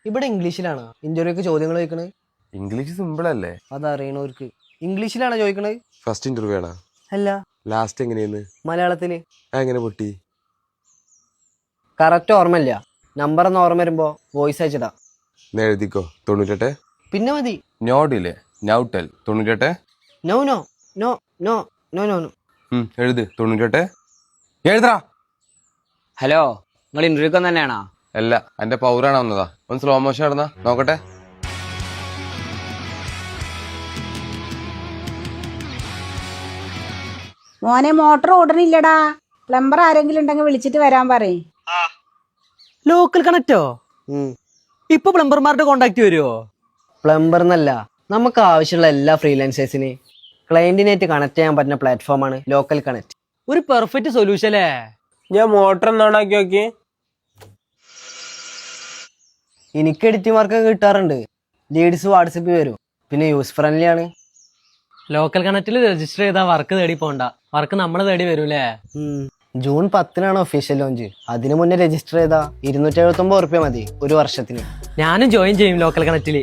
ഇവിടെ ഇംഗ്ലീഷിലാണ് ഇന്റർവ്യൂക്ക് ചോദ്യങ്ങൾ ചോദിക്കണത്. ഇംഗ്ലീഷ് സിമ്പിൾ അല്ലേ? അതറിയണവർക്ക് ഇംഗ്ലീഷിലാണോ ചോദിക്കണത്? ഫസ്റ്റ് ഇന്റർവ്യൂ ആണോ? അല്ല, ലാസ്റ്റ് എങ്ങനെയെന്ന്? മലയാളത്തില്. എങ്ങനെ പൊട്ടി? കറക്റ്റ് ഓർമ്മയില്ല. നമ്പർ ഒന്ന് ഓർമ്മ വരുമ്പോ വോയിസ് അയച്ചിടാം. എഴുതിക്കോ 98. പിന്നെ മതി. നോട്ടില്ലേ? നൗട്ടൽ 98. No no no no no no no. എഴുത് 98. എഴുതടാ. ഹലോ, നിങ്ങൾ ഇന്റർവ്യൂക്ക് തന്നെയാണോ? അല്ല, എന്റെ പൗരാണ് വന്നതാ. ഒന്ന് സ്ലോ മോഷൻ നടന്നാ നോക്കട്ടെ. മോനെ മോട്ടർ ഓടണില്ലടാ. പ്ലംബർ ആരെങ്കിലും ഉണ്ടെങ്കിൽ വിളിച്ചിട്ട് വരാൻ പറയും. ലോക്കൽ കണക്റ്റോ? ഇപ്പൊ പ്ലംബർമാരുടെ കോണ്ടാക്ട് വരുമോ? പ്ലംബർ എന്നല്ല, നമുക്ക് ആവശ്യമുള്ള എല്ലാ ഫ്രീലാൻസേഴ്സിന് ക്ലയന്റിനായിട്ട് കണക്ട് ചെയ്യാൻ പറ്റുന്ന പ്ലാറ്റ്ഫോമാണ് ലോക്കൽ കണക്ട്. ഒരു പെർഫെക്റ്റ് സൊല്യൂഷൻ അല്ലേ? ഞാൻ മോട്ടർ എന്നാണാക്കി നോക്കി. എനിക്ക് എഡിറ്റിംഗ് വർക്കൊക്കെ കിട്ടാറുണ്ട്. ലീഡ്സ് വാട്സപ്പിൽ വരും. പിന്നെ യൂസ് ഫ്രണ്ട്ലി ആണ്. ലോക്കൽ കണക്റ്റിൽ രജിസ്റ്റർ ചെയ്താൽ വർക്ക് തേടി പോണ്ട, വർക്ക് നമ്മൾ തേടി വരൂലേ? June 10 official launch. അതിനു മുന്നേ രജിസ്റ്റർ ചെയ്താ 279 ഉറുപ്പ്യ മതി ഒരു വർഷത്തിന്. ഞാനും ജോയിൻ ചെയ്യും ലോക്കൽ കണക്റ്റില്.